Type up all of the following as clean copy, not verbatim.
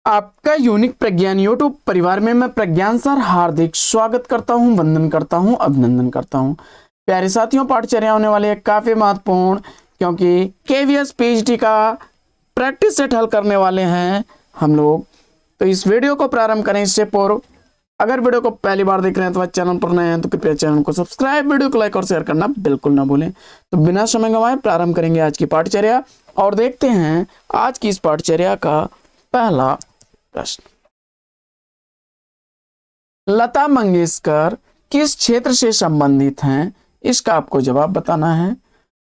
आपका यूनिक प्रज्ञान यूट्यूब परिवार में मैं प्रज्ञान सर हार्दिक स्वागत करता हूं, वंदन करता हूं, अभिनंदन करता हूं। प्यारे साथियों, पाठचर्या होने वाली है काफी महत्वपूर्ण, क्योंकि केवीएस पीएचडी का प्रैक्टिस सेट हल करने वाले हैं हम लोग। तो इस वीडियो को प्रारंभ करें इससे पूर्व अगर वीडियो को पहली बार देख रहे हैं तो चैनल पर नए हैं तो कृपया चैनल को सब्सक्राइब, वीडियो को लाइक और शेयर करना बिल्कुल ना भूलें। तो बिना समय गंवाए प्रारंभ करेंगे आज की पाठचर्या और देखते हैं आज की इस पाठचर्या का पहला प्रश्न। लता मंगेशकर किस क्षेत्र से संबंधित हैं, इसका आपको जवाब बताना है।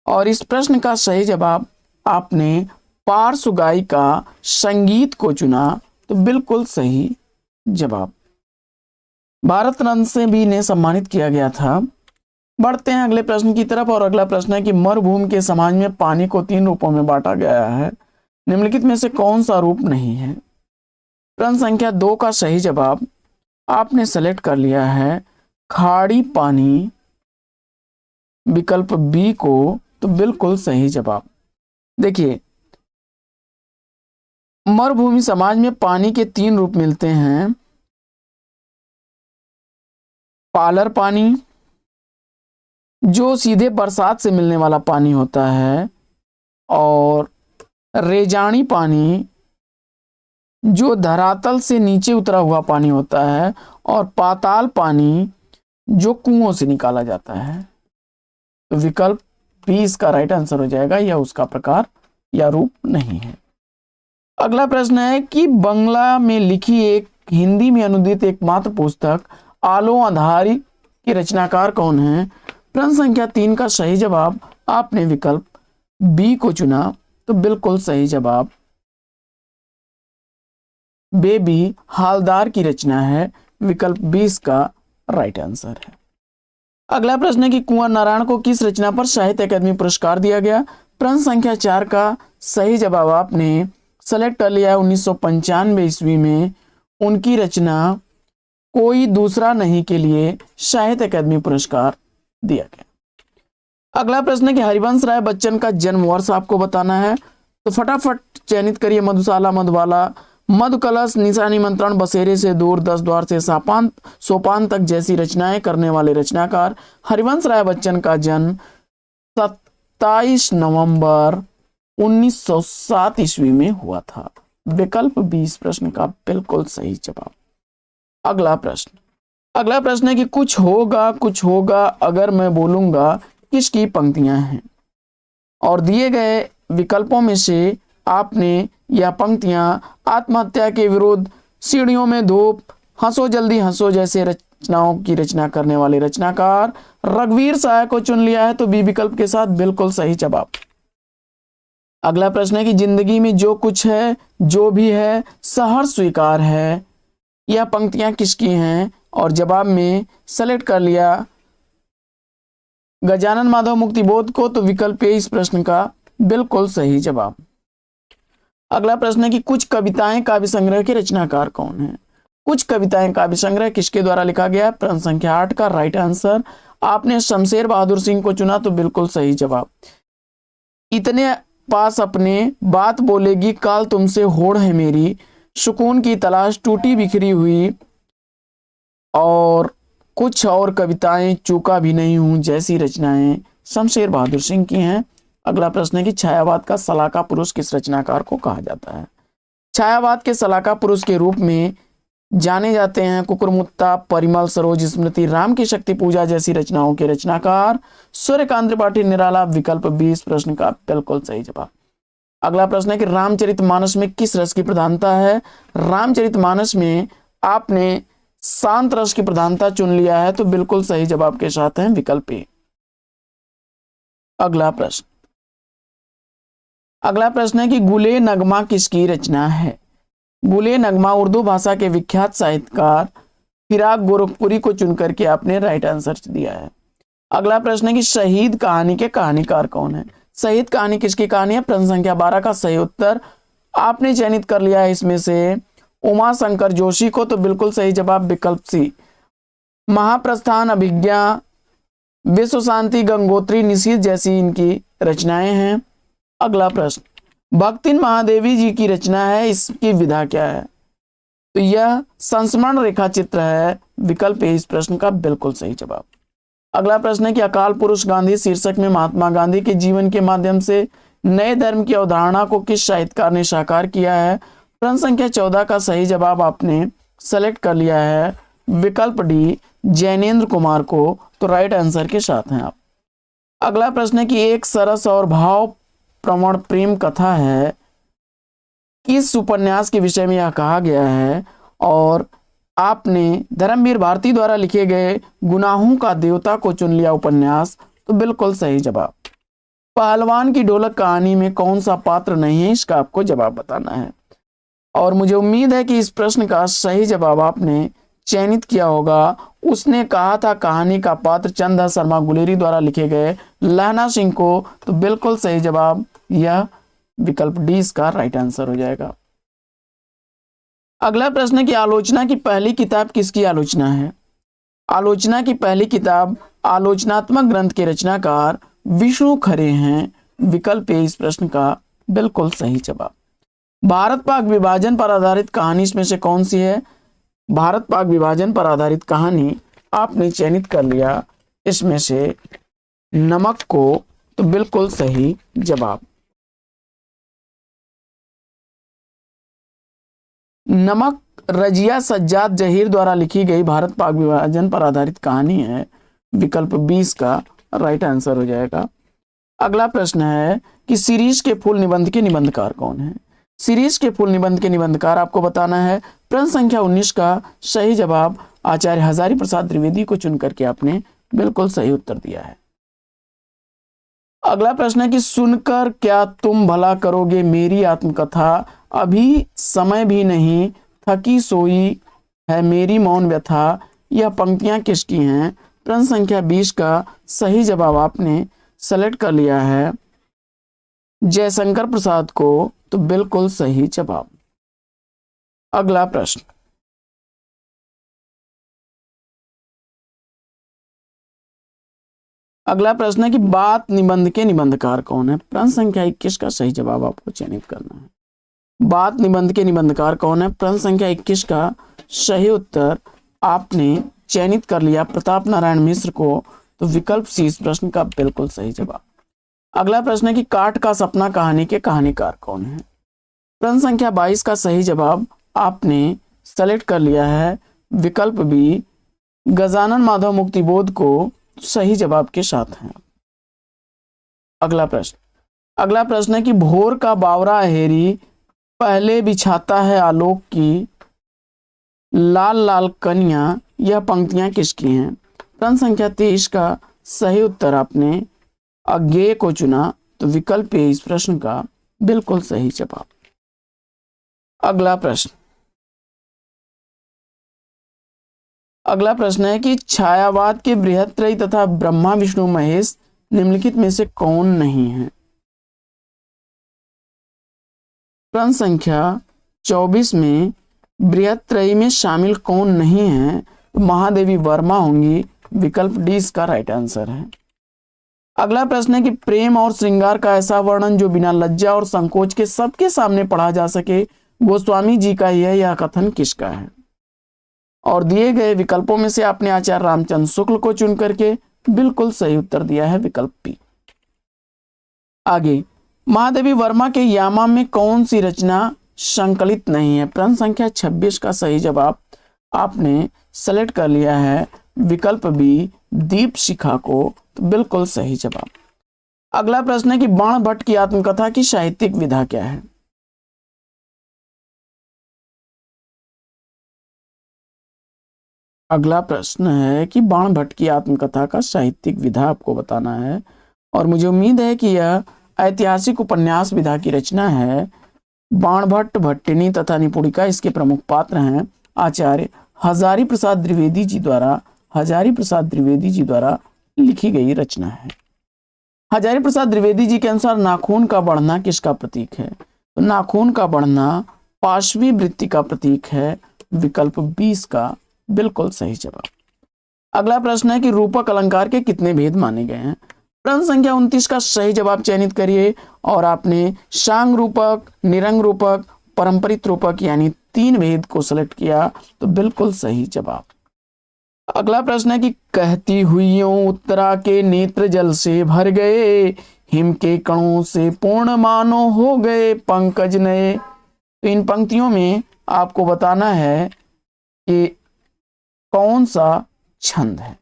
और इस प्रश्न का सही जवाब आपने पार्श्व गायिका संगीत को चुना, तो बिल्कुल सही जवाब। भारत रत्न से भी इन्हें सम्मानित किया गया था। बढ़ते हैं अगले प्रश्न की तरफ और अगला प्रश्न है कि मरुभूमि के समाज में पानी को 3 रूपों में बांटा गया है, निम्नलिखित में से कौन सा रूप नहीं है। प्रश्न संख्या 2 का सही जवाब आपने सेलेक्ट कर लिया है खाड़ी पानी, विकल्प बी को, तो बिल्कुल सही जवाब। देखिए, मरुभूमि समाज में पानी के 3 रूप मिलते हैं, पालर पानी जो सीधे बरसात से मिलने वाला पानी होता है, और रेजानी पानी जो धरातल से नीचे उतरा हुआ पानी होता है, और पाताल पानी जो कुओं से निकाला जाता है। तो विकल्प बी इसका राइट आंसर हो जाएगा, यह उसका प्रकार या रूप नहीं है। अगला प्रश्न है कि बंगला में लिखी एक हिंदी में अनुदित एकमात्र पुस्तक आलो अंधारी की रचनाकार कौन है। प्रश्न संख्या 3 का सही जवाब आपने विकल्प बी को चुना, तो बिल्कुल सही जवाब बेबी हालदार की रचना है, विकल्प 20 का राइट आंसर है। अगला प्रश्न है कि कुंवर नारायण को किस रचना पर साहित्य अकादमी पुरस्कार दिया गया। प्रश्न संख्या 4 का सही जवाब आपने सेलेक्ट कर लिया है 1995 ईस्वी में उनकी रचना कोई दूसरा नहीं के लिए साहित्य अकादमी पुरस्कार दिया गया। अगला प्रश्न है कि हरिवंश राय बच्चन का जन्म वर्ष आपको बताना है, तो फटाफट चयनित करिए। मधुशाला, मधुबाला, मधुकलश, निशा निमंत्रण, बसेरे से दूर, 10 द्वार से सोपान तक जैसी रचनाएं करने वाले रचनाकार हरिवंश राय बच्चन का जन्म 27 नवंबर 1907 ईस्वी में हुआ था। विकल्प 20 प्रश्न का बिल्कुल सही जवाब। अगला प्रश्न है कि कुछ होगा अगर मैं बोलूंगा किसकी पंक्तियां हैं, और दिए गए विकल्पों में से आपने यह पंक्तियां आत्महत्या के विरुद्ध, सीढ़ियों में धूप, हंसो जल्दी हंसो जैसे रचनाओं की रचना करने वाले रचनाकार रघुवीर सहाय को चुन लिया है, तो बी विकल्प के साथ बिल्कुल सही जवाब। अगला प्रश्न है कि जिंदगी में जो कुछ है, जो भी है, सहर्ष स्वीकार है, यह पंक्तियां किसकी हैं, और जवाब में सेलेक्ट कर लिया गजानन माधव मुक्तिबोध को, तो विकल्प ए इस प्रश्न का बिल्कुल सही जवाब। अगला प्रश्न है कि कुछ कविताएं काव्य संग्रह के रचनाकार कौन है। कुछ कविताएं काव्य संग्रह किसके द्वारा लिखा गया है। प्रश्न संख्या 8 का राइट आंसर आपने शमशेर बहादुर सिंह को चुना, तो बिल्कुल सही जवाब। इतने पास अपने बात बोलेगी काल तुमसे होड़ है मेरी, सुकून की तलाश, टूटी बिखरी हुई, और कुछ और कविताएं, चूका भी नहीं हूं जैसी रचनाएं शमशेर बहादुर सिंह की हैं। अगला प्रश्न है कि छायावाद का सलाहकार पुरुष किस रचनाकार को कहा जाता है। छायावाद के सलाहकार पुरुष के रूप में जाने जाते हैं कुकुरमुत्ता, परिमल, सरोज स्मृति, राम की शक्ति पूजा जैसी रचनाओं के रचनाकार सूर्यकांत त्रिपाठी निराला, विकल्प 20 प्रश्न का बिल्कुल सही जवाब। अगला प्रश्न है कि रामचरितमानस में किस रस की प्रधानता है। रामचरितमानस में आपने शांत रस की प्रधानता चुन लिया है, तो बिल्कुल सही जवाब के साथ है विकल्प ए। अगला प्रश्न है कि गुले नगमा किसकी रचना है। गुले नगमा उर्दू भाषा के विख्यात साहित्यकार फिराक गोरखपुरी को चुनकर के आपने राइट आंसर दिया है। अगला प्रश्न है कि शहीद कहानी के कहानीकार कौन है। शहीद कहानी किसकी कहानी है। प्रश्न संख्या 12 का सही उत्तर आपने चयनित कर लिया है इसमें से उमा शंकर जोशी को, तो बिल्कुल सही जवाब विकल्प सी। महाप्रस्थान, अभिज्ञा, विश्व शांति, गंगोत्री, निशीथ जैसी इनकी रचनाएं हैं। अगला प्रश्न, भक्तिन महादेवी जी की रचना है, इसकी विधा क्या है। तो यह संस्मरण रेखा चित्र है, विकल्प ए इस प्रश्न का बिल्कुल सही जवाब। अगला प्रश्न है कि अकाल पुरुष गांधी शीर्षक में महात्मा गांधी के जीवन के माध्यम से नए धर्म की अवधारणा को किस साहित्यकार ने साकार किया है? प्रश्न संख्या 14 का सही जवाब आपने सेलेक्ट कर लिया है, विकल्प डी जैनेन्द्र कुमार को। तो राइट आंसर के साथ हैं आप। अगला प्रश्न है कि एक सरस और भाव प्रवण प्रेम कथा है, किस उपन्यास के विषय में यह कहा गया है? और आपने धर्मवीर भारती द्वारा लिखे गए गुनाहों का देवता को चुन लिया उपन्यास। तो बिल्कुल सही जवाब। पहलवान की ढोलक कहानी में कौन सा पात्र नहीं है, इसका आपको जवाब बताना है। और मुझे उम्मीद है कि इस प्रश्न का सही जवाब आपने चयनित किया होगा। उसने कहा था कहानी का पात्र चंदा शर्मा गुलेरी द्वारा लिखे गए लहना सिंह को। तो बिल्कुल सही जवाब, यह विकल्प डी इसका राइट आंसर हो जाएगा। अगला प्रश्न है कि आलोचना की पहली किताब किसकी आलोचना है? आलोचना की पहली किताब आलोचनात्मक ग्रंथ के रचनाकार विष्णु खरे हैं, विकल्प ए इस प्रश्न का बिल्कुल सही जवाब। भारत पाक विभाजन पर आधारित कहानी इसमें से कौन सी है? भारत पाक विभाजन पर आधारित कहानी आपने चयनित कर लिया इसमें से नमक को। तो बिल्कुल सही जवाब। नमक रजिया सज्जाद जहीर द्वारा लिखी गई भारत पाक विभाजन पर आधारित कहानी है, विकल्प 20 का राइट आंसर हो जाएगा। अगला प्रश्न है कि सीरीज के फूल निबंध के निबंधकार कौन है? सीरीज के फूल निबंध के निबंधकार आपको बताना है। प्रश्न संख्या 19 का सही जवाब आचार्य हजारी प्रसाद द्विवेदी को चुन करके आपने बिल्कुल सही उत्तर दिया है। अगला प्रश्न है कि सुनकर क्या तुम भला करोगे मेरी आत्मकथा, अभी समय भी नहीं, थकी सोई है मेरी मौन व्यथा, यह पंक्तियां किसकी हैं? प्रश्न संख्या 20 का सही जवाब आपने सेलेक्ट कर लिया है जयशंकर प्रसाद को। तो बिल्कुल सही जवाब। अगला प्रश्न, अगला प्रश्न है कि बात निबंध के निबंधकार कौन है? प्रश्न संख्या 21 का सही जवाब आपको चयनित करना है। बात निबंध के निबंधकार कौन है? प्रश्न संख्या 21 का सही उत्तर आपने चयनित कर लिया प्रताप नारायण मिश्र को। तो विकल्प सी इस प्रश्न का बिल्कुल सही जवाब। अगला प्रश्न है कि काट का सपना कहानी के कहानीकार कौन है? प्रश्न संख्या 22 का सही जवाब आपने सेलेक्ट कर लिया है, विकल्प बी गजानन माधव मुक्तिबोध को। सही जवाब के साथ हैं। अगला प्रश्न है कि भोर का बावरा हेरी पहले बिछाता है आलोक की, लाल लाल कन्या, यह पंक्तियां किसकी हैं? प्रश्न संख्या 23 का सही उत्तर आपने अज्ञेय को चुना। तो विकल्प ए इस प्रश्न का बिल्कुल सही जवाब। अगला प्रश्न है कि छायावाद के बृहत्त्रयी तथा ब्रह्मा विष्णु महेश निम्नलिखित में से कौन नहीं है? प्रश्न संख्या 24 में बृहत्त्रयी में शामिल कौन नहीं है? महादेवी वर्मा होंगी, विकल्प डी इसका राइट आंसर है। अगला प्रश्न है कि प्रेम और श्रृंगार का ऐसा वर्णन जो बिना लज्जा और संकोच के सबके सामने पढ़ा जा सके, गोस्वामी जी का यह कथन किसका है? और दिए गए विकल्पों में से आपने आचार्य रामचंद्र शुक्ल को चुन करके बिल्कुल सही उत्तर दिया है, विकल्प बी। आगे, महादेवी वर्मा के यामा में कौन सी रचना संकलित नहीं है? प्रश्न संख्या 26 का सही जवाब आपने सेलेक्ट कर लिया है, विकल्प बी दीप शिखा को। तो बिल्कुल सही जवाब। अगला प्रश्न है कि बाण भट्ट की आत्मकथा की साहित्यिक विधा क्या है? अगला प्रश्न है कि बाण भट्ट की आत्मकथा का साहित्यिक विधा आपको बताना है। और मुझे उम्मीद है कि यह ऐतिहासिक उपन्यास विधा की रचना है। बाण भट्ट, भट्टिनी तथा निपुणिका इसके प्रमुख पात्र हैं। आचार्य हजारी प्रसाद द्विवेदी जी द्वारा लिखी गई रचना है। हजारी प्रसाद द्विवेदी जी के अनुसार नाखून का बढ़ना किसका प्रतीक है? तो नाखून का बढ़ना पार्श्वी वृत्ति का प्रतीक है, विकल्प 20 का बिल्कुल सही जवाब। अगला प्रश्न है कि रूपक अलंकार के कितने भेद माने गए हैं? प्रश्न संख्या 29 का सही जवाब चयनित करिए और आपने शांग रूपक, निरंग रूपक, परंपरित रूपक यानी 3 भेद को सेलेक्ट किया तो बिल्कुल सही जवाब। अगला प्रश्न है कि कहती हुइयों उत्तरा के नेत्र जल से भर गए, हिम के कणों से पूर्ण मानो हो गए पंकज नए। तो इन पंक्तियों में आपको बताना है कि कौन सा छंद है,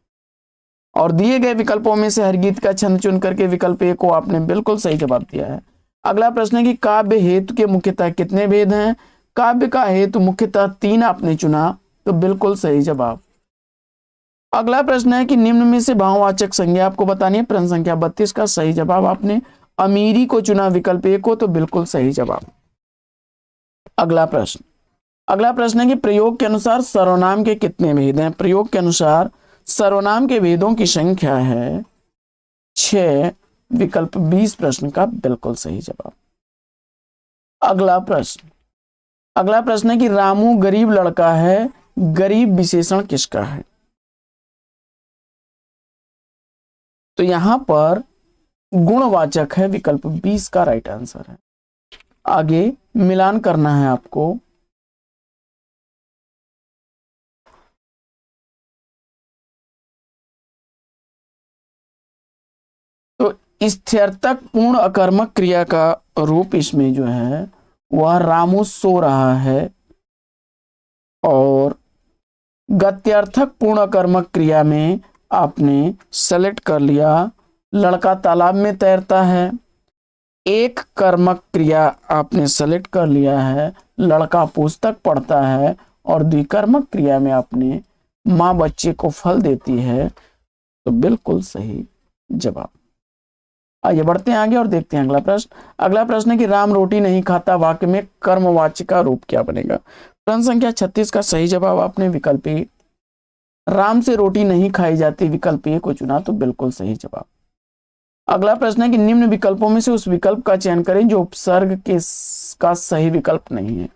और दिए गए विकल्पों में से हर गीत का छंद चुन करके विकल्प ए को आपने बिल्कुल सही जवाब दिया है। अगला प्रश्न है कि काव्य हेतु के मुख्यतः कितने भेद हैं? काव्य का हेतु मुख्यतः 3 आपने चुना, तो बिल्कुल सही जवाब। अगला प्रश्न है कि निम्न में से भाववाचक संज्ञा आपको बतानी है। प्रश्न संख्या 32 का सही जवाब आपने अमीरी को चुना विकल्प ए को, तो बिल्कुल सही जवाब। अगला प्रश्न है कि प्रयोग के अनुसार सर्वनाम के कितने भेद हैं? प्रयोग के अनुसार सर्वनाम के भेदों की संख्या है 6, विकल्प 20 प्रश्न का बिल्कुल सही जवाब। अगला प्रश्न है कि रामू गरीब लड़का है, गरीब विशेषण किसका है? तो यहां पर गुणवाचक है, विकल्प 20 का राइट आंसर है। आगे मिलान करना है आपको। तो स्थ्यर्थक पूर्ण अकर्मक क्रिया का रूप इसमें जो है वह रामू सो रहा है, और गत्यर्थक पूर्ण अकर्मक क्रिया में आपने सेलेक्ट कर लिया लड़का तालाब में तैरता है। एक कर्मक क्रिया आपने सेलेक्ट कर लिया है लड़का पुस्तक पढ़ता है, और द्विकर्मक क्रिया में आपने माँ बच्चे को फल देती है, तो बिल्कुल सही जवाब। आइए बढ़ते हैं आगे और देखते हैं अगला प्रश्न। अगला प्रश्न है कि राम रोटी नहीं खाता वाक्य में कर्मवाच्य का रूप क्या बनेगा? प्रश्न संख्या 36 का सही जवाब आपने विकल्प ए राम से रोटी नहीं खाई जाती विकल्प ए को चुना, तो बिल्कुल सही जवाब। अगला प्रश्न है कि निम्न विकल्पों में से उस विकल्प का चयन करें जो उपसर्ग के का सही विकल्प नहीं है।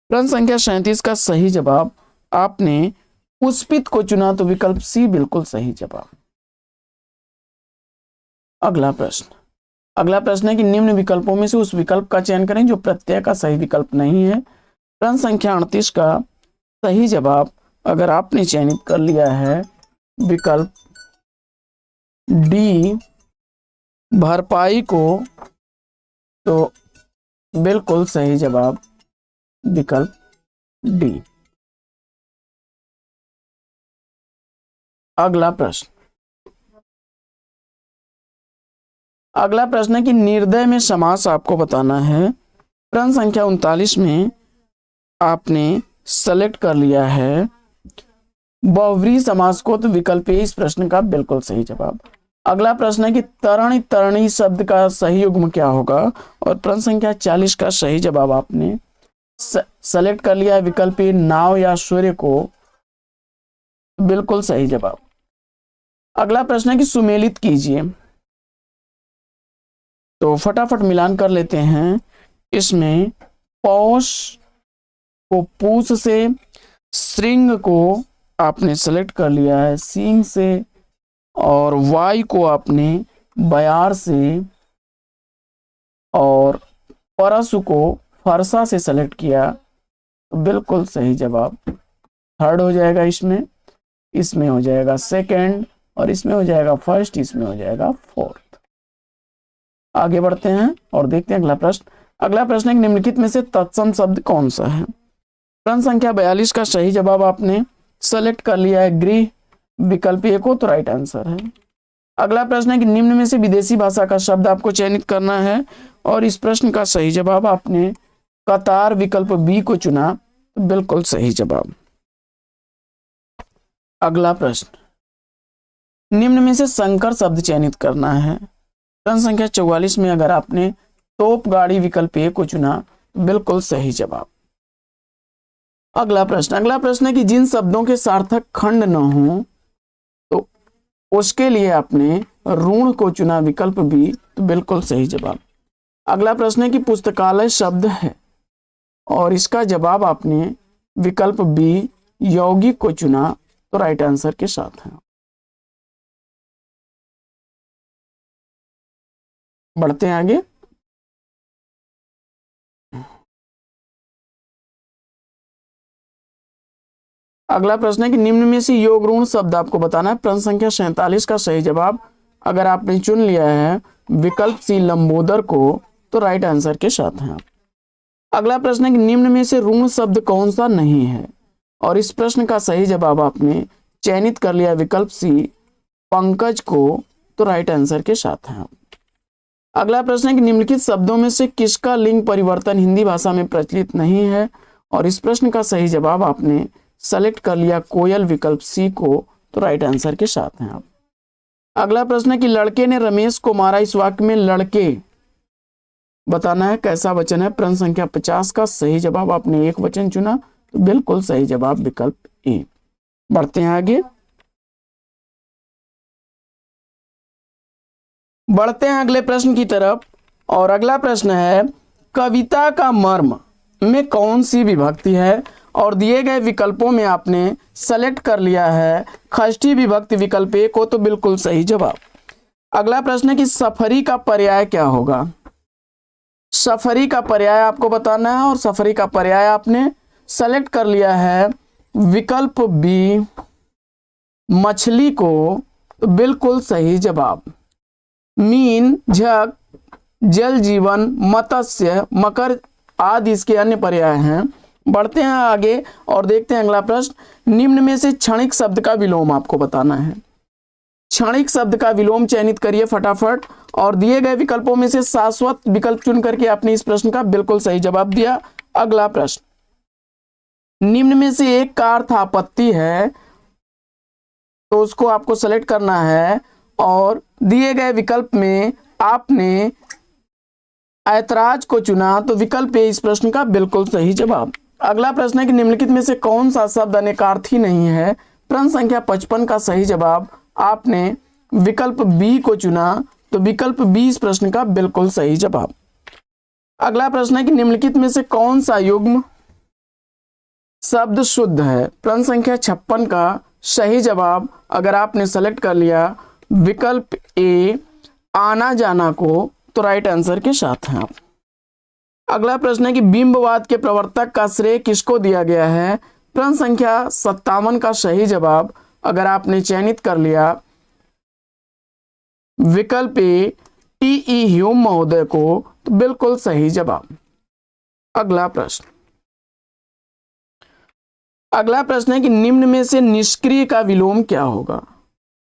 प्रश्न संख्या 37 का सही जवाब आपने पुष्पित को चुना, तो विकल्प सी बिल्कुल सही जवाब। अगला प्रश्न है कि निम्न विकल्पों में से उस विकल्प का चयन करें जो प्रत्यय का सही विकल्प नहीं है। प्रश्न संख्या 38 का सही जवाब अगर आपने चयनित कर लिया है विकल्प डी भरपाई को, तो बिल्कुल सही जवाब विकल्प डी। अगला प्रश्न है कि निर्दय में समास आपको बताना है। प्रश्न संख्या 39 में आपने सेलेक्ट कर लिया है बहुव्रीहि समास को, तो विकल्प ए इस प्रश्न का बिल्कुल सही जवाब। अगला प्रश्न है कि तरणी तरणी शब्द का सही युग्म क्या होगा, और प्रश्न संख्या 40 का सही जवाब आपने सेलेक्ट कर लिया है विकल्प ए नाव या सूर्य को, बिल्कुल सही जवाब। अगला प्रश्न है कि सुमेलित कीजिए, तो फटाफट मिलान कर लेते हैं। इसमें पौष को पूछ से, श्रृंग को आपने सेलेक्ट कर लिया है सींग से, और वाई को आपने बयार से, और परसु को फरसा से सेलेक्ट किया, तो बिल्कुल सही जवाब थर्ड हो जाएगा। इसमें हो जाएगा सेकंड, और इसमें हो जाएगा फर्स्ट, इसमें हो जाएगा फोर्थ। आगे बढ़ते हैं और देखते हैं अगला प्रश्न है निम्नलिखित में से तत्सम शब्द कौन सा है? प्रश्न संख्या 42 का सही जवाब आपने सेलेक्ट कर लिया है गृह विकल्प ए को, तो राइट आंसर है। अगला प्रश्न है कि निम्न में से विदेशी भाषा का शब्द आपको चयनित करना है, और इस प्रश्न का सही जवाब आपने कतार विकल्प बी को चुना, तो बिल्कुल सही जवाब। अगला प्रश्न निम्न में से संकर शब्द चयनित करना है। प्रश्न संख्या 44 में अगर आपने तोप गाड़ी विकल्प ए को चुना, तो बिल्कुल सही जवाब। अगला प्रश्न है कि जिन शब्दों के सार्थक खंड न हो, तो उसके लिए आपने ऋण को चुना विकल्प बी, तो बिल्कुल सही जवाब। अगला प्रश्न है कि पुस्तकालय शब्द है, और इसका जवाब आपने विकल्प बी यौगिक को चुना, तो राइट आंसर के साथ है। बढ़ते हैं आगे। अगला प्रश्न है कि निम्न में से योग ऋण शब्द आपको बताना है। प्रश्न संख्या 47 का सही जवाब अगर आपने चुन लिया है विकल्प सी लंबोदर को, तो राइट आंसर के साथ हैं आप। अगला प्रश्न है कि निम्न में से ऋण शब्द कौन सा नहीं है, और इस प्रश्न का सही जवाब आपने चयनित कर लिया विकल्प सी पंकज को, तो राइट आंसर के साथ हैं आप। अगला प्रश्न है कि निम्नलिखित शब्दों में से किसका लिंग परिवर्तन हिंदी भाषा में प्रचलित नहीं है, और इस प्रश्न का सही जवाब आपने सेलेक्ट कर लिया कोयल विकल्प सी को, तो राइट आंसर के साथ हैं आप। अगला प्रश्न है कि लड़के ने रमेश को मारा, इस वाक्य में लड़के बताना है कैसा वचन है। प्रश्न संख्या 50 का सही जवाब आपने एक वचन चुना, तो बिल्कुल सही जवाब विकल्प ए। बढ़ते हैं आगे, बढ़ते हैं अगले प्रश्न की तरफ, और अगला प्रश्न है कविता का मर्म में कौन सी विभक्ति है, और दिए गए विकल्पों में आपने सेलेक्ट कर लिया है षष्ठी विभक्ति विकल्प ए को, तो बिल्कुल सही जवाब। अगला प्रश्न है कि सफरी का पर्याय क्या होगा। सफरी का पर्याय आपको बताना है, और सफरी का पर्याय आपने सेलेक्ट कर लिया है विकल्प बी मछली को, तो बिल्कुल सही जवाब। मीन, झक, जल जीवन, मत्स्य, मकर आदि इसके अन्य पर्याय हैं। बढ़ते हैं आगे और देखते हैं अगला प्रश्न। निम्न में से क्षणिक शब्द का विलोम आपको बताना है। क्षणिक शब्द का विलोम चयनित करिए फटाफट, और दिए गए विकल्पों में से शाश्वत विकल्प चुन करके आपने इस प्रश्न का बिल्कुल सही जवाब दिया। अगला प्रश्न, निम्न में से एक का अर्थ आपत्ति है, तो उसको आपको सेलेक्ट करना है, और दिए गए विकल्प में आपने ऐतराज को चुना, तो विकल्प ए इस प्रश्न का बिल्कुल सही जवाब। अगला प्रश्न है कि निम्नलिखित में से कौन सा शब्द अनेकार्थी नहीं है। प्रश्न संख्या 55 का सही जवाब आपने विकल्प बी को चुना, तो विकल्प बी इस प्रश्न का बिल्कुल सही जवाब। अगला प्रश्न है कि निम्नलिखित में से कौन सा युग्म शब्द शुद्ध है। प्रश्न संख्या 56 का सही जवाब अगर आपने सेलेक्ट कर लिया विकल्प ए आना जाना को, तो राइट आंसर के साथ हैं आप। अगला प्रश्न है कि बिंबवाद के प्रवर्तक का श्रेय किसको दिया गया है। प्रश्न संख्या 57 का सही जवाब अगर आपने चयनित कर लिया विकल्प ए टी.ई. ह्यूम महोदय को, तो बिल्कुल सही जवाब। अगला प्रश्न है कि निम्न में से निष्क्रिय का विलोम क्या होगा,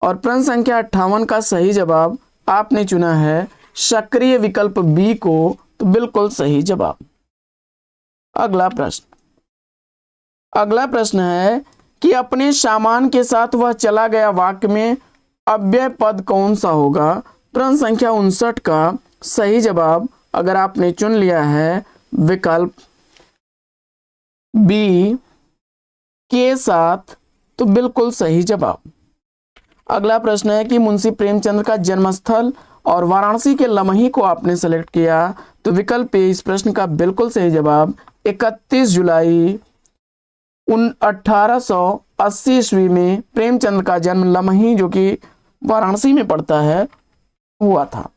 और प्रश्न संख्या 58 का सही जवाब आपने चुना है सक्रिय विकल्प बी को, तो बिल्कुल सही जवाब। अगला प्रश्न है कि अपने सामान के साथ वह चला गया वाक्य में अव्यय पद कौन सा होगा। प्रश्न संख्या 59 का सही जवाब अगर आपने चुन लिया है विकल्प बी के साथ, तो बिल्कुल सही जवाब। अगला प्रश्न है कि मुंशी प्रेमचंद का जन्मस्थल और वाराणसी के लमही को आपने सेलेक्ट किया, तो विकल्प ए इस प्रश्न का बिल्कुल सही जवाब। 31 जुलाई 1880 ईस्वी में प्रेमचंद का जन्म लमही जो कि वाराणसी में पड़ता है हुआ था।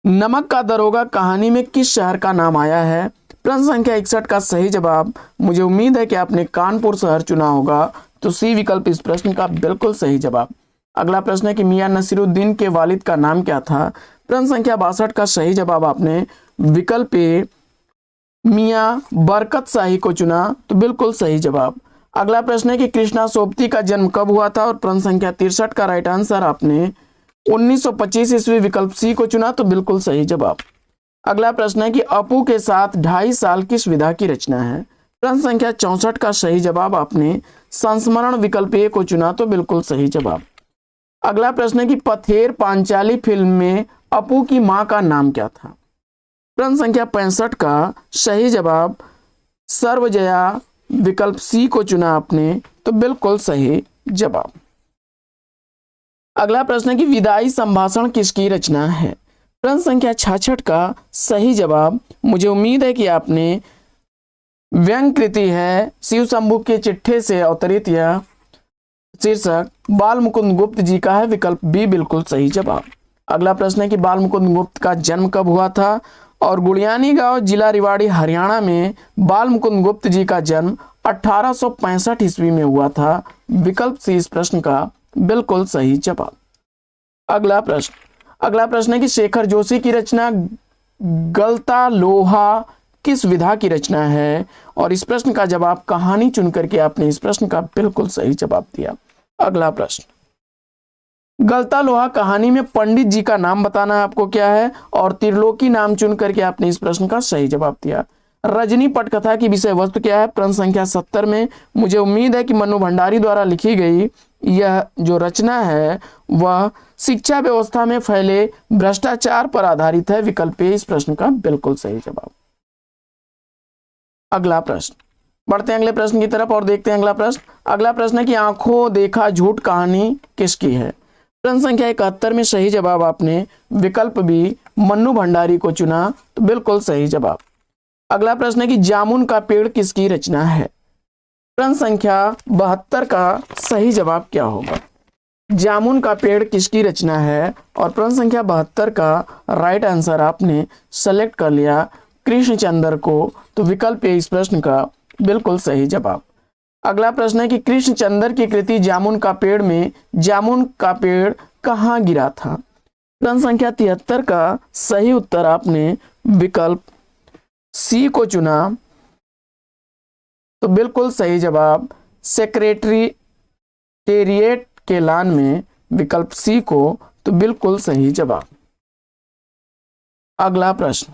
नमक का दरोगा कहानी में किस शहर का नाम आया है। प्रश्न संख्या 61 का सही जवाब मुझे उम्मीद है कि आपने कानपुर शहर चुना होगा, तो सी विकल्प इस प्रश्न का बिल्कुल सही जवाब। अगला प्रश्न है कि मियां नसीरुद्दीन के वालिद का नाम क्या था। प्रश्न संख्या 62 का सही जवाब आपने विकल्प ए मियां बरकत शाही को चुना, तो बिल्कुल सही जवाब। अगला प्रश्न है कि कृष्णा सोबती का जन्म कब हुआ था, और प्रश्न संख्या 63 का राइट आंसर आपने 1925 ईस्वी विकल्प सी को चुना, तो बिल्कुल सही जवाब। अगला प्रश्न है कि अपू के साथ 2.5 साल किस विधा की रचना है। प्रश्न संख्या 64 का सही जवाब आपने संस्मरण विकल्प ए को चुना, तो बिल्कुल सही जवाब। अगला प्रश्न है कि पथेर पांचाली फिल्म में अपू की मां का नाम क्या था। प्रश्न संख्या 65 का सही जवाब सर्वजया विकल्प सी को चुना आपने, तो बिल्कुल सही जवाब। अगला प्रश्न है कि विदाई संभाषण किसकी रचना है। प्रश्न संख्या 66 का सही जवाब मुझे उम्मीद है कि आपने व्यंग कृति है शिव शंभू के चिट्ठे से अवतरित यह शीर्षक बाल मुकुंद गुप्त जी का है, विकल्प बी बिल्कुल सही जवाब। अगला प्रश्न है कि बाल मुकुंद गुप्त का जन्म कब हुआ था, और गुड़ियानी गांव जिला रेवाड़ी हरियाणा में बाल मुकुंद गुप्त जी का जन्म 1865 ईस्वी में हुआ था। विकल्प सी इस प्रश्न का बिल्कुल सही जवाब। अगला प्रश्न है कि शेखर जोशी की रचना गलता लोहा किस विधा की रचना है, और इस प्रश्न का जवाब कहानी चुन करके आपने इस प्रश्न का बिल्कुल सही जवाब दिया। अगला प्रश्न, गलता लोहा कहानी में पंडित जी का नाम बताना है आपको क्या है, और त्रिलोकी नाम चुन करके आपने इस प्रश्न का सही जवाब दिया। रजनी पटकथा की विषय वस्तु क्या है, प्रश्न संख्या 70 में मुझे उम्मीद है कि मन्नू भंडारी द्वारा लिखी गई यह जो रचना है वह शिक्षा व्यवस्था में फैले भ्रष्टाचार पर आधारित है। विकल्प ए इस प्रश्न का बिल्कुल सही जवाब। अगला प्रश्न, बढ़ते हैं अगले प्रश्न की तरफ और देखते हैं अगला प्रश्न है कि आंखों देखा झूठ कहानी किसकी है। प्रश्न संख्या 71 में सही जवाब आपने विकल्प बी मन्नू भंडारी को चुना, तो बिल्कुल सही जवाब। अगला प्रश्न है कि जामुन का पेड़ किसकी रचना है। प्रश्न संख्या 72 का सही जवाब क्या होगा। जामुन का पेड़ किसकी रचना है, और प्रश्न संख्या 72 का राइट आंसर आपने सेलेक्ट कर लिया कृष्णचंद्र को, तो विकल्प ए इस प्रश्न का बिल्कुल सही जवाब। अगला प्रश्न है कि कृष्णचंद्र की कृति जामुन का पेड़ में जामुन का पेड़ कहाँ गिरा था। प्रश्न संख्या 73 का सही उत्तर आपने विकल्प सी को चुना, तो बिल्कुल सही जवाब सेक्रेटेरिएट के लान में, विकल्प सी को, तो बिल्कुल सही जवाब। अगला प्रश्न,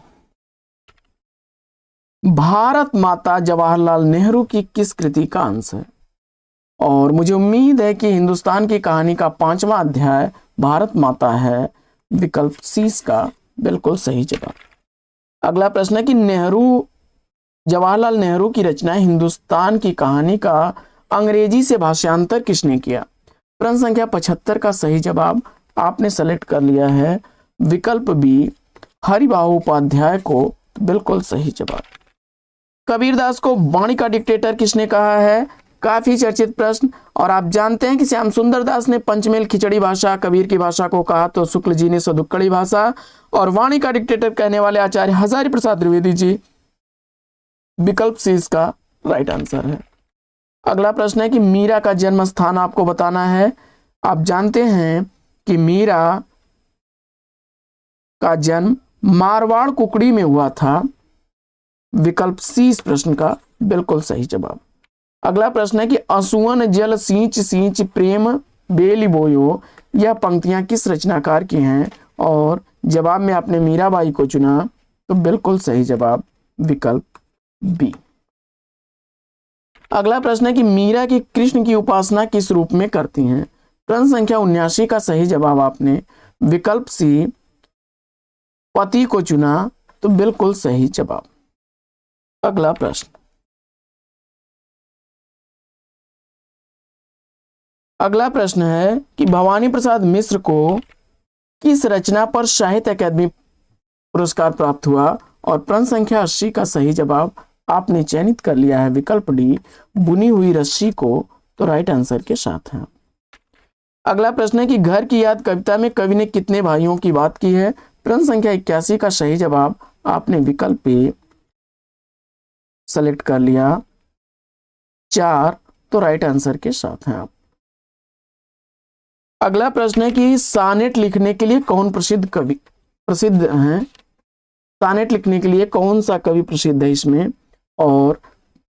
भारत माता जवाहरलाल नेहरू की किस कृति का अंश है, और मुझे उम्मीद है कि हिंदुस्तान की कहानी का 5वां अध्याय भारत माता है। विकल्प सी का बिल्कुल सही जवाब। अगला प्रश्न है कि जवाहरलाल नेहरू की रचना हिंदुस्तान की कहानी का अंग्रेजी से भाषांतर किसने किया। प्रश्न संख्या 75 का सही जवाब आपने सेलेक्ट कर लिया है विकल्प बी हरिबाबू उपाध्याय को, तो बिल्कुल सही जवाब। कबीरदास को वाणी का डिक्टेटर किसने कहा है, काफी चर्चित प्रश्न, और आप जानते हैं कि श्याम सुंदर दास ने पंचमेल खिचड़ी भाषा कबीर की भाषा को कहा, तो शुक्ल जी ने सदुक्कड़ी भाषा, और वाणी का डिक्टेटर कहने वाले आचार्य हजारी प्रसाद द्विवेदी जी। विकल्प सी इसका राइट आंसर है। अगला प्रश्न है कि मीरा का जन्म स्थान आपको बताना है। आप जानते हैं कि मीरा का जन्म मारवाड़ कुकड़ी में हुआ था। विकल्प सी इस प्रश्न का बिल्कुल सही जवाब। अगला प्रश्न है कि असुवन जल सींच सींच प्रेम बेली बोयो, यह पंक्तियां किस रचनाकार की हैं, और जवाब में आपने मीराबाई को चुना, तो बिल्कुल सही जवाब विकल्प बी। अगला प्रश्न है कि मीरा की कृष्ण की उपासना किस रूप में करती हैं। प्रश्न संख्या 79 का सही जवाब आपने विकल्प सी पति को चुना, तो बिल्कुल सही जवाब। अगला प्रश्न, है कि भवानी प्रसाद मिश्र को किस रचना पर साहित्य अकादमी पुरस्कार प्राप्त हुआ, और प्रश्न संख्या 80 का सही जवाब आपने चयनित कर लिया है विकल्प डी बुनी हुई रस्सी को, तो राइट आंसर के साथ है। अगला प्रश्न है कि घर की याद कविता में कवि ने कितने भाइयों की बात की है। प्रश्न संख्या 81 का सही जवाब आपने विकल्प ए सेलेक्ट कर लिया 4, तो राइट आंसर के साथ हैं आप। अगला प्रश्न है कि सानेट लिखने के लिए कौन प्रसिद्ध हैं। सानेट लिखने के लिए कौन सा कवि प्रसिद्ध है इसमें, और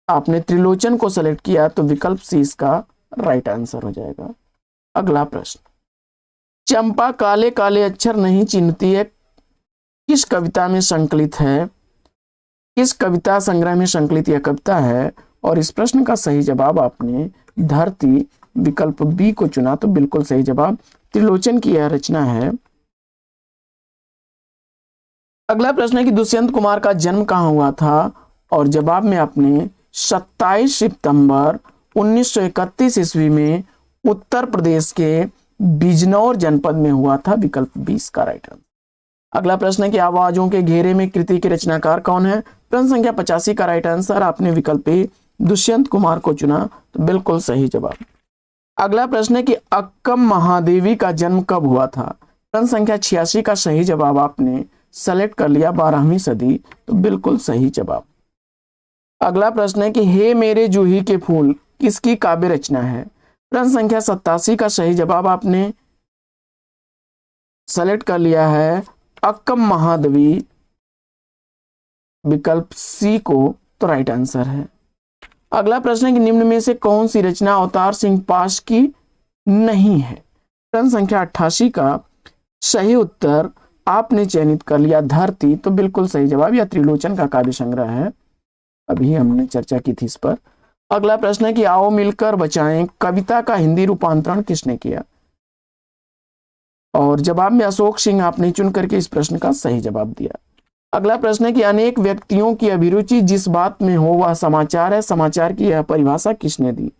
आपने त्रिलोचन को सेलेक्ट किया, तो विकल्प सी इसका राइट आंसर हो जाएगा। अगला प्रश्न, चंपा काले काले अक्षर नहीं चिन्हती है किस कविता में संकलित है, किस कविता संग्रह में संकलित यह कविता है, और इस प्रश्न का सही जवाब आपने धरती विकल्प बी को चुना, तो बिल्कुल सही जवाब। त्रिलोचन की यह रचना है। अगला प्रश्न है कि दुष्यंत कुमार का जन्म कहाँ हुआ था, और जवाब में आपने 27 सितंबर 1931 ईस्वी में उत्तर प्रदेश के बिजनौर जनपद में हुआ था। विकल्प 20 का राइट आंसर। अगला प्रश्न है कि आवाजों के घेरे में कृति के रचनाकार कौन है। प्रश्न संख्या 85 का राइट आंसर आपने विकल्प ए दुष्यंत कुमार को चुना, तो बिल्कुल सही जवाब। अगला प्रश्न है कि अक्कम महादेवी का जन्म कब हुआ था। प्रश्न संख्या 86 का सही जवाब आपने सेलेक्ट कर लिया 12वीं सदी, तो बिल्कुल सही जवाब। अगला प्रश्न है कि हे मेरे जूही के फूल किसकी काव्य रचना है। प्रश्न संख्या 87 का सही जवाब आपने सेलेक्ट कर लिया है अक्कम महादेवी, विकल्प सी को तो राइट आंसर है। अगला प्रश्न है कि निम्न में से कौन सी रचना अवतार सिंह पाश की नहीं है। प्रश्न संख्या 88 का सही उत्तर आपने चयनित कर लिया धरती, तो बिल्कुल सही जवाब। यह त्रिलोचन का काव्य संग्रह है, अभी हमने चर्चा की थी इस पर। अगला प्रश्न है कि आओ मिलकर बचाएं कविता का हिंदी रूपांतरण किसने किया, और जवाब में अशोक सिंह आपने चुन करके इस प्रश्न का सही जवाब दिया। अगला प्रश्न है कि अनेक व्यक्तियों की अभिरुचि जिस बात में हो वह समाचार है, समाचार की यह परिभाषा किसने दी,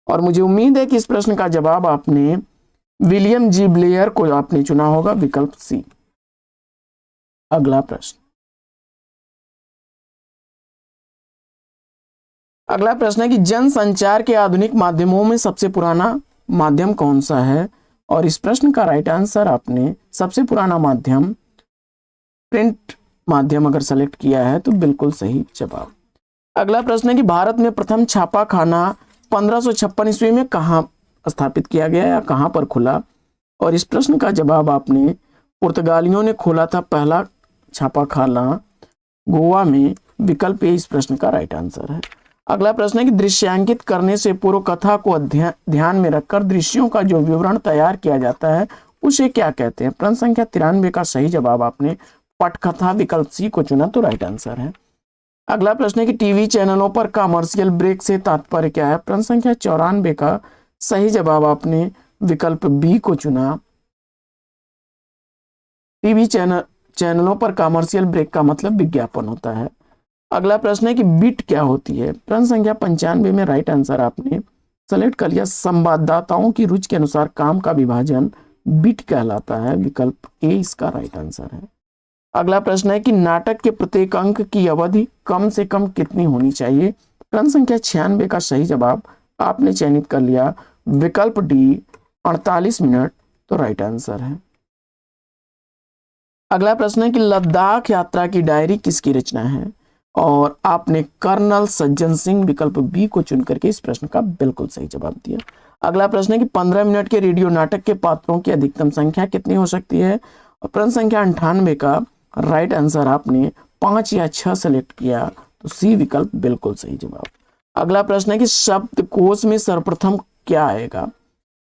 और मुझे उम्मीद है कि इस प्रश्न का जवाब आपने विलियम जी ब्लेयर को आपने चुना होगा, विकल्प सी। अगला प्रश्न, अगला प्रश्न है कि जनसंचार के आधुनिक माध्यमों में सबसे पुराना माध्यम कौन सा है, और इस प्रश्न का राइट आंसर आपने सबसे पुराना माध्यम प्रिंट माध्यम अगर सेलेक्ट किया है तो बिल्कुल सही जवाब। अगला प्रश्न है कि भारत में प्रथम छापा खाना 1556 ईस्वी में कहां स्थापित किया गया या कहां पर खुला, और इस प्रश्न का जवाब आपने पुर्तगालियों ने खोला था पहला छापा खाना गोवा में, विकल्प ए इस प्रश्न का राइट आंसर है। अगला प्रश्न है कि दृश्यांकित करने से पूर्व कथा को ध्यान में रखकर दृश्यों का जो विवरण तैयार किया जाता है उसे क्या कहते हैं। प्रश्न संख्या 93 का सही जवाब आपने पटकथा, विकल्प सी को चुना तो राइट आंसर है। अगला प्रश्न है कि टीवी चैनलों पर कमर्शियल ब्रेक से तात्पर्य क्या है। प्रश्न संख्या 94 का सही जवाब आपने विकल्प बी को चुना। टीवी चैनलों पर कमर्शियल ब्रेक का मतलब विज्ञापन होता है। अगला प्रश्न है कि बिट क्या होती है। प्रश्न संख्या 95 में राइट आंसर आपने सेलेक्ट कर लिया संवाददाताओं की रुचि के अनुसार काम का विभाजन बिट कहलाता है, विकल्प ए इसका राइट आंसर है। अगला प्रश्न है कि नाटक के प्रत्येक अंक की अवधि कम से कम कितनी होनी चाहिए। प्रश्न संख्या 96 का सही जवाब आपने चयनित कर लिया विकल्प डी 48 मिनट तो राइट आंसर है। अगला प्रश्न है कि लद्दाख यात्रा की डायरी किसकी रचना है, और आपने कर्नल सज्जन सिंह विकल्प बी को चुन करके इस प्रश्न का बिल्कुल सही जवाब दिया। अगला प्रश्न है कि 15 मिनट के रेडियो नाटक के पात्रों की अधिकतम संख्या कितनी हो सकती है, और प्रश्न संख्या 98 का राइट आंसर आपने 5 या 6 सेलेक्ट किया तो सी विकल्प बिल्कुल सही जवाब। अगला प्रश्न है कि शब्दकोश में सर्वप्रथम क्या आएगा।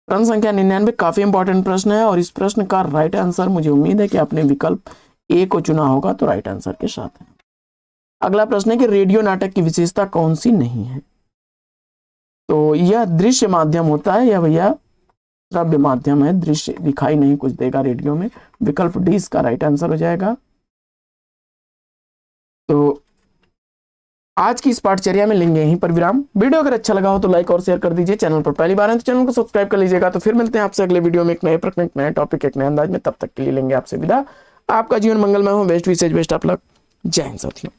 प्रश्न संख्या 99 काफी इंपॉर्टेंट प्रश्न है, और इस प्रश्न का राइट आंसर मुझे उम्मीद है कि आपने विकल्प ए को चुना होगा तो राइट आंसर के साथ है। अगला प्रश्न है कि रेडियो नाटक की विशेषता कौन सी नहीं है, तो यह दृश्य माध्यम होता है या भैया श्रव्य माध्यम है, दृश्य दिखाई नहीं कुछ देगा रेडियो में, विकल्प डी इसका राइट आंसर हो जाएगा। तो आज की इस पाठचर्या में लेंगे यहीं पर विराम। वीडियो अगर अच्छा लगा हो तो लाइक और शेयर कर दीजिए। चैनल पर पहली बार है तो चैनल को सब्सक्राइब कर लीजिएगा। तो फिर मिलते हैं आपसे अगले वीडियो में एक नए प्रश्न, एक नए टॉपिक, एक नए अंदाज में। तब तक के लिए लेंगे आपसे विदा। आपका जीवन मंगलमय हो। बेस्ट विशेष बेस्ट ऑफ लक। जय हिंद साथियों।